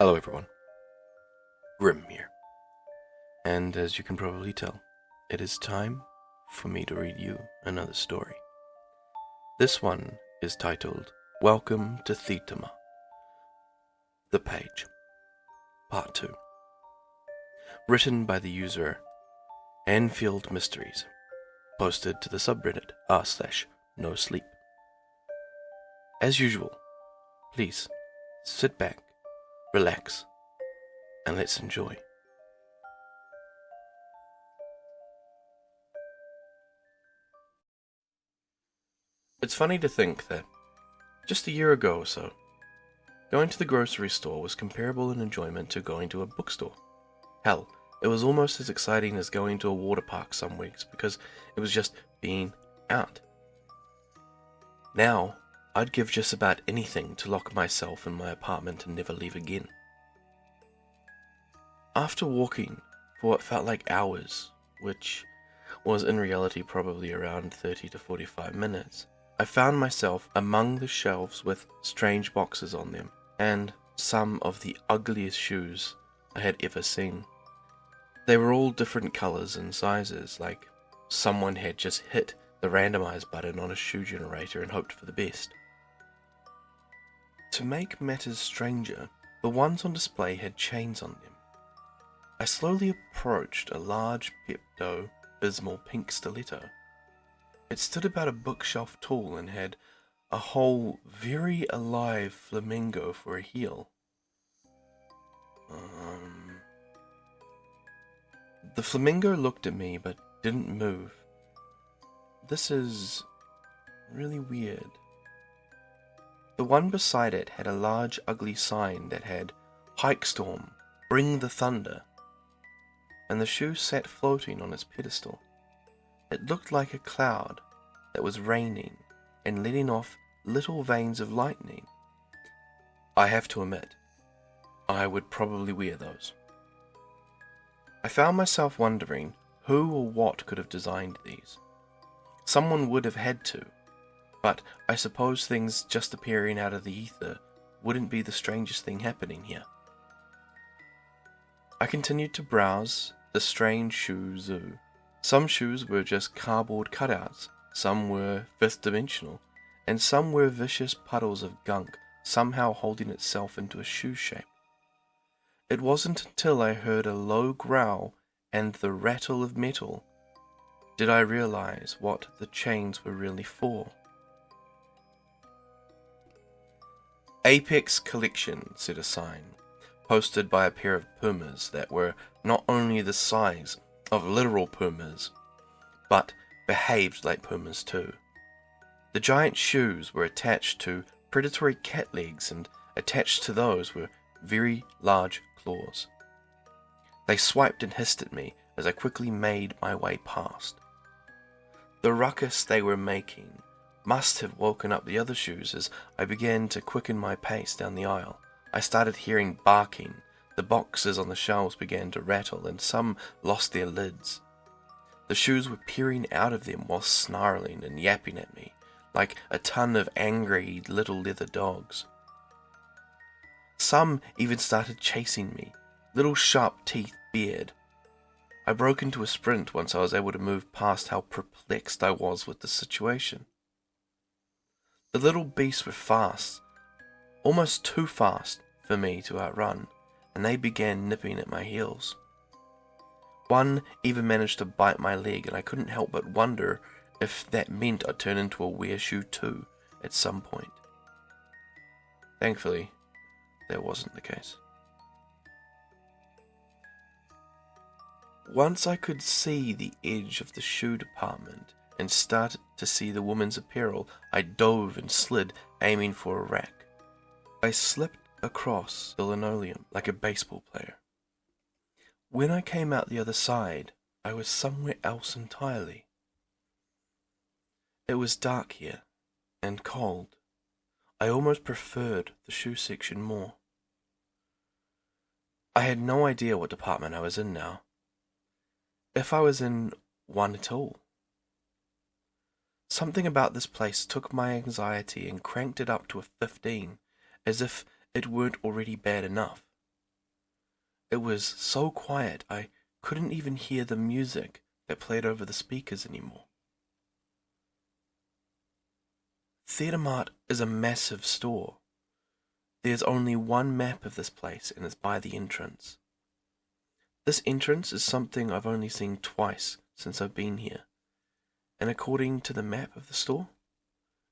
Hello everyone, Grim here, and as you can probably tell, it is time for me to read you another story. This one is titled, Welcome to Theta-Mart, The Page, Part 2, written by the user AnfieldMysteries, posted to the subreddit r/no sleep. As usual, please sit back, relax, and let's enjoy. It's funny to think that just a year ago or so, going to the grocery store was comparable in enjoyment to going to a bookstore. Hell, it was almost as exciting as going to a water park some weeks because it was just being out. Now, I'd give just about anything to lock myself in my apartment and never leave again. After walking for what felt like hours, which was in reality probably around 30 to 45 minutes, I found myself among the shelves with strange boxes on them, and some of the ugliest shoes I had ever seen. They were all different colors and sizes, like someone had just hit the randomize button on a shoe generator and hoped for the best. To make matters stranger, the ones on display had chains on them. I slowly approached a large Pepto-Bismol pink stiletto. It stood about a bookshelf tall and had a whole, very alive flamingo for a heel. The flamingo looked at me but didn't move. This is really weird. The one beside it had a large ugly sign that had Hike Storm, Bring the Thunder, and the shoe sat floating on its pedestal. It looked like a cloud that was raining and letting off little veins of lightning. I have to admit, I would probably wear those. I found myself wondering who or what could have designed these. Someone would have had to, but I suppose things just appearing out of the ether wouldn't be the strangest thing happening here. I continued to browse the strange shoe zoo. Some shoes were just cardboard cutouts, some were fifth dimensional, and some were vicious puddles of gunk somehow holding itself into a shoe shape. It wasn't until I heard a low growl and the rattle of metal did I realize what the chains were really for. Apex Collection, said a sign, posted by a pair of pumas that were not only the size of literal pumas, but behaved like pumas too. The giant shoes were attached to predatory cat legs, and attached to those were very large claws. They swiped and hissed at me as I quickly made my way past. The ruckus they were making must have woken up the other shoes as I began to quicken my pace down the aisle. I started hearing barking, the boxes on the shelves began to rattle, and some lost their lids. The shoes were peering out of them while snarling and yapping at me, like a ton of angry little leather dogs. Some even started chasing me, little sharp teeth bared. I broke into a sprint once I was able to move past how perplexed I was with the situation. The little beasts were fast, almost too fast for me to outrun, and they began nipping at my heels. One even managed to bite my leg, and I couldn't help but wonder if that meant I'd turn into a wereshoe too at some point. Thankfully, that wasn't the case. Once I could see the edge of the shoe department and started to see the woman's apparel, I dove and slid, aiming for a rack. I slipped across the linoleum like a baseball player. When I came out the other side, I was somewhere else entirely. It was dark here, and cold. I almost preferred the shoe section more. I had no idea what department I was in now, if I was in one at all. Something about this place took my anxiety and cranked it up to a 15, as if it weren't already bad enough. It was so quiet I couldn't even hear the music that played over the speakers anymore. ThetaMart is a massive store. There's only one map of this place and it's by the entrance. This entrance is something I've only seen twice since I've been here, and according to the map of the store,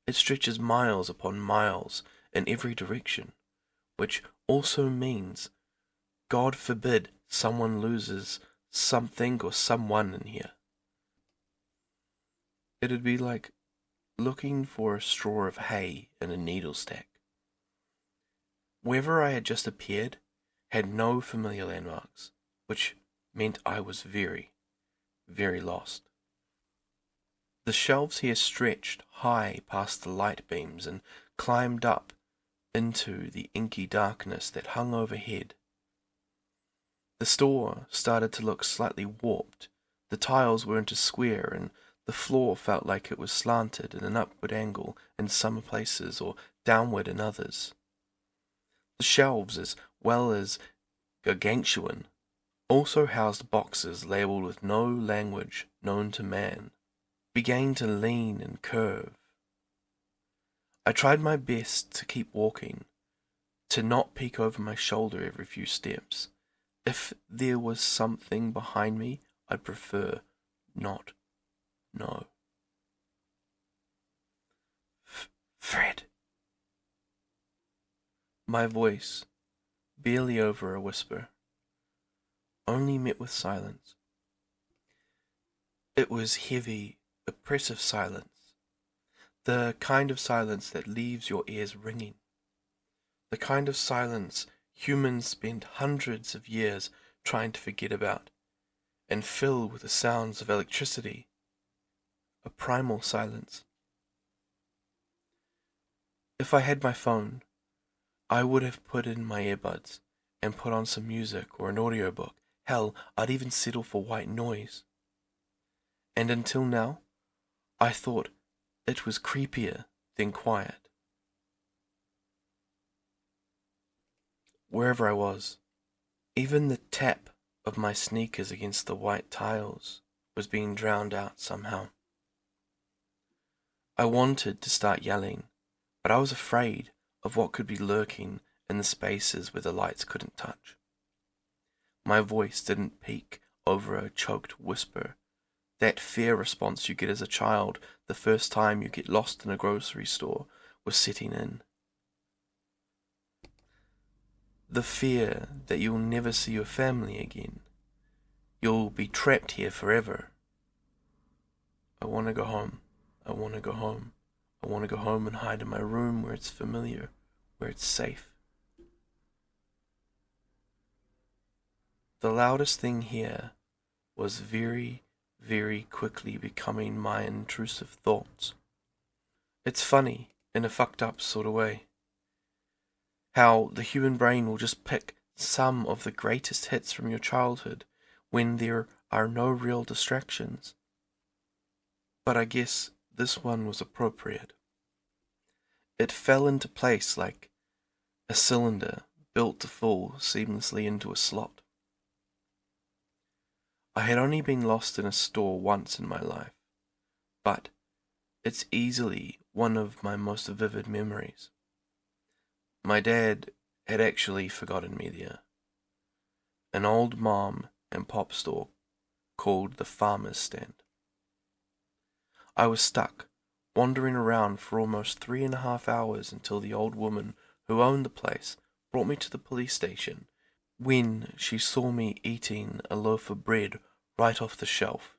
it stretches miles upon miles in every direction, which also means, God forbid, someone loses something or someone in here. It'd be like looking for a straw of hay in a needle stack. Wherever I had just appeared had no familiar landmarks, which meant I was very, very lost. The shelves here stretched high past the light beams and climbed up into the inky darkness that hung overhead. The store started to look slightly warped. The tiles were into square and the floor felt like it was slanted at an upward angle in some places or downward in others. The shelves, as well as gargantuan, also housed boxes labelled with no language known to man, began to lean and curve. I tried my best to keep walking, to not peek over my shoulder every few steps. If there was something behind me, I'd prefer not know. Fred. My voice, barely over a whisper, only met with silence. It was heavy, oppressive silence, the kind of silence that leaves your ears ringing, the kind of silence humans spend hundreds of years trying to forget about and fill with the sounds of electricity, a primal silence. If I had my phone, I would have put in my earbuds and put on some music or an audiobook. Hell, I'd even settle for white noise. And until now, I thought it was creepier than quiet. Wherever I was, even the tap of my sneakers against the white tiles was being drowned out somehow. I wanted to start yelling, but I was afraid of what could be lurking in the spaces where the lights couldn't touch. My voice didn't peak over a choked whisper, that fear response you get as a child the first time you get lost in a grocery store was setting in. The fear that you'll never see your family again. You'll be trapped here forever. I want to go home. I want to go home. I want to go home and hide in my room where it's familiar, where it's safe. The loudest thing here was very, very quickly becoming my intrusive thoughts. It's funny, in a fucked up sort of way, how the human brain will just pick some of the greatest hits from your childhood when there are no real distractions. But I guess this one was appropriate. It fell into place like a cylinder built to fall seamlessly into a slot. I had only been lost in a store once in my life, but it's easily one of my most vivid memories. My dad had actually forgotten me there. An old mom and pop store called the Farmer's Stand. I was stuck, wandering around for almost 3.5 hours until the old woman who owned the place brought me to the police station when she saw me eating a loaf of bread right off the shelf.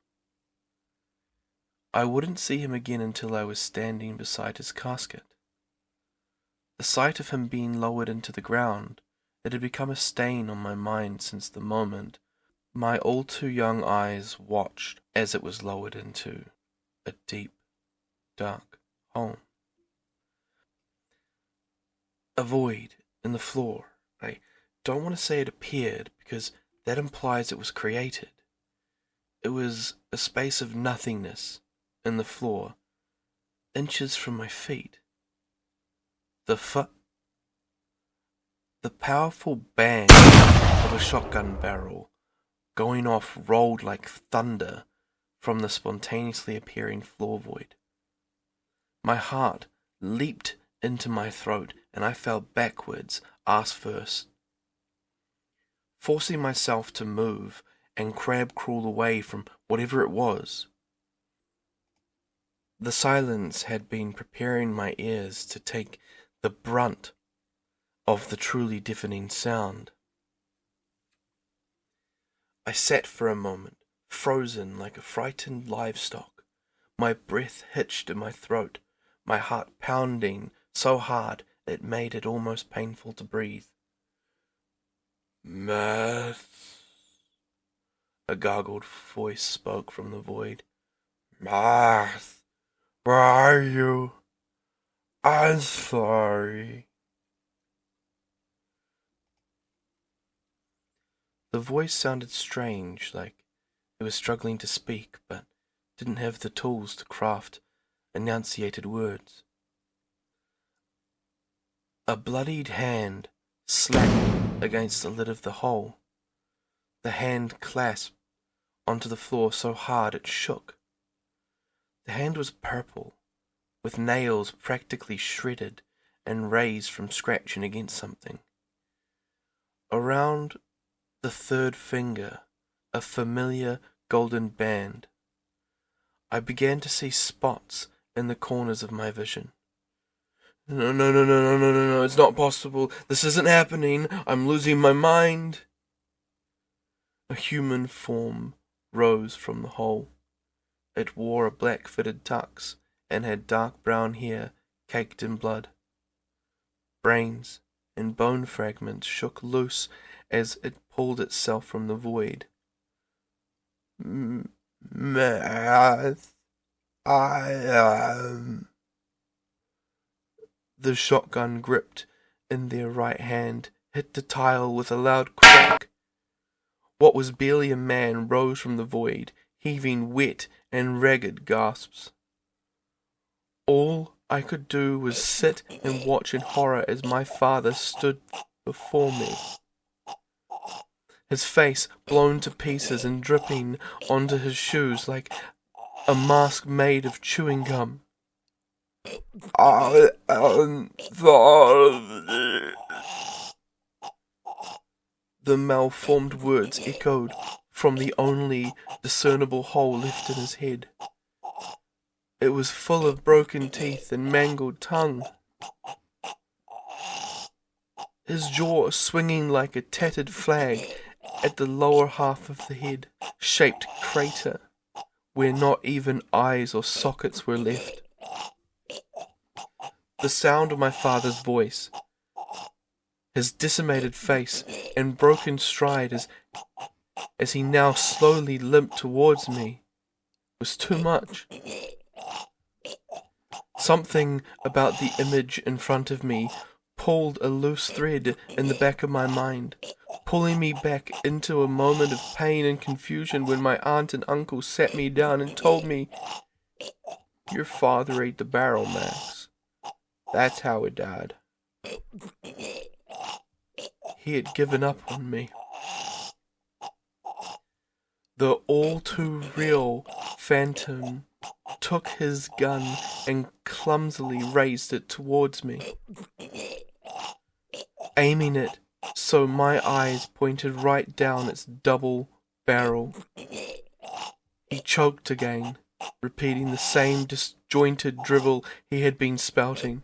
I wouldn't see him again until I was standing beside his casket. The sight of him being lowered into the ground, it had become a stain on my mind since the moment my all too young eyes watched as it was lowered into a deep, dark hole. A void in the floor. I don't want to say it appeared because that implies it was created. It was a space of nothingness in the floor, inches from my feet. The powerful bang of a shotgun barrel going off rolled like thunder from the spontaneously appearing floor void. My heart leaped into my throat and I fell backwards, ass first. Forcing myself to move and crab crawl away from whatever it was. The silence had been preparing my ears to take the brunt of the truly deafening sound. I sat for a moment, frozen like a frightened livestock, my breath hitched in my throat, my heart pounding so hard it made it almost painful to breathe. Math, a gargled voice spoke from the void. Math, where are you? I'm sorry. The voice sounded strange, like it was struggling to speak, but didn't have the tools to craft enunciated words. A bloodied hand slapped against the lid of the hole. The hand clasped onto the floor so hard it shook. The hand was purple, with nails practically shredded and raised from scratching against something. Around the third finger, a familiar golden band. I began to see spots in the corners of my vision. No, it's not possible. This isn't happening. I'm losing my mind. A human form rose from the hole. It wore a black fitted tux and had dark brown hair caked in blood. Brains and bone fragments shook loose as it pulled itself from the void. Math, I am. The shotgun gripped in their right hand hit the tile with a loud crack. What was barely a man rose from the void, heaving wet and ragged gasps. All I could do was sit and watch in horror as my father stood before me. His face blown to pieces and dripping onto his shoes like a mask made of chewing gum. I am sorry. The malformed words echoed from the only discernible hole left in his head. It was full of broken teeth and mangled tongue. His jaw swinging like a tattered flag at the lower half of the head-shaped crater, where not even eyes or sockets were left. The sound of my father's voice, his decimated face and broken stride as he now slowly limped towards me, was too much. Something about the image in front of me pulled a loose thread in the back of my mind, pulling me back into a moment of pain and confusion when my aunt and uncle sat me down and told me, "Your father ate the barrel, Max. That's how he died. He had given up on me." The all-too-real phantom took his gun and clumsily raised it towards me, aiming it so my eyes pointed right down its double barrel. He choked again, repeating the same disjointed drivel he had been spouting.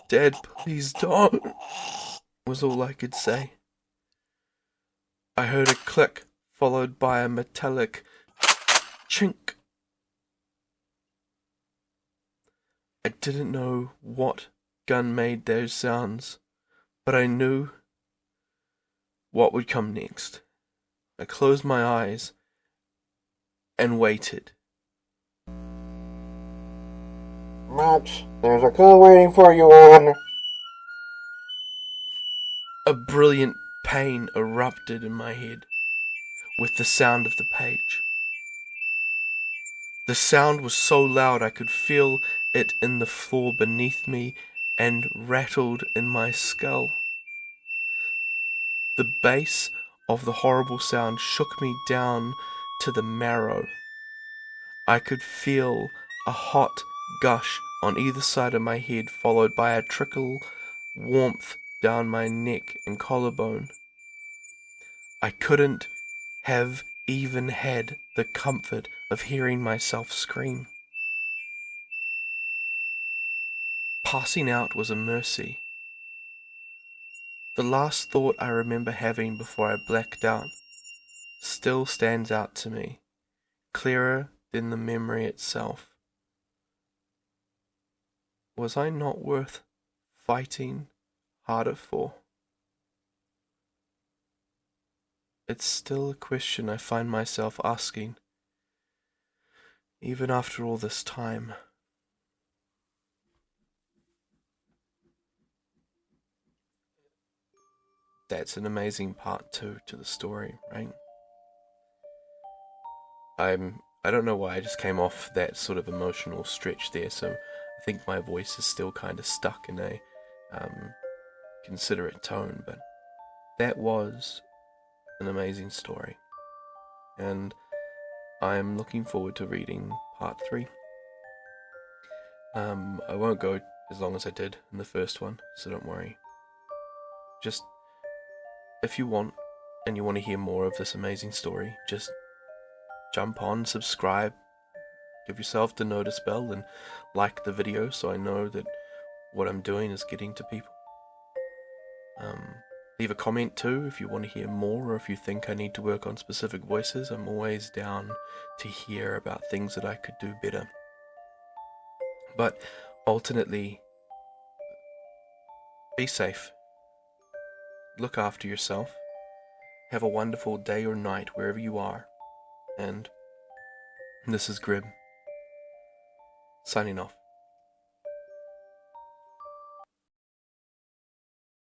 "Dad, please don't," was all I could say. I heard a click, followed by a metallic chink. I didn't know what gun made those sounds, but I knew what would come next. I closed my eyes and waited. Max, there's a call waiting for you on. A brilliant pain erupted in my head with the sound of the page. The sound was so loud I could feel it in the floor beneath me and rattled in my skull. The bass of the horrible sound shook me down to the marrow. I could feel a hot gush on either side of my head, followed by a trickle warmth down my neck and collarbone. I couldn't have even had the comfort of hearing myself scream. Passing out was a mercy. The last thought I remember having before I blacked out still stands out to me, clearer than the memory itself. Was I not worth fighting harder for? It's still a question I find myself asking, even after all this time. That's an amazing part 2 to the story, right? I don't know why I just came off that sort of emotional stretch there, so I think my voice is still kind of stuck in a considerate tone, but that was an amazing story, and I'm looking forward to reading part 3. I won't go as long as I did in the first one, so don't worry. Just, if you want, and you want to hear more of this amazing story, just jump on, subscribe, give yourself the notice bell, and like the video so I know that what I'm doing is getting to people. Leave a comment too if you want to hear more, or if you think I need to work on specific voices. I'm always down to hear about things that I could do better. But ultimately, be safe. Look after yourself. Have a wonderful day or night wherever you are. And this is Grib, signing off.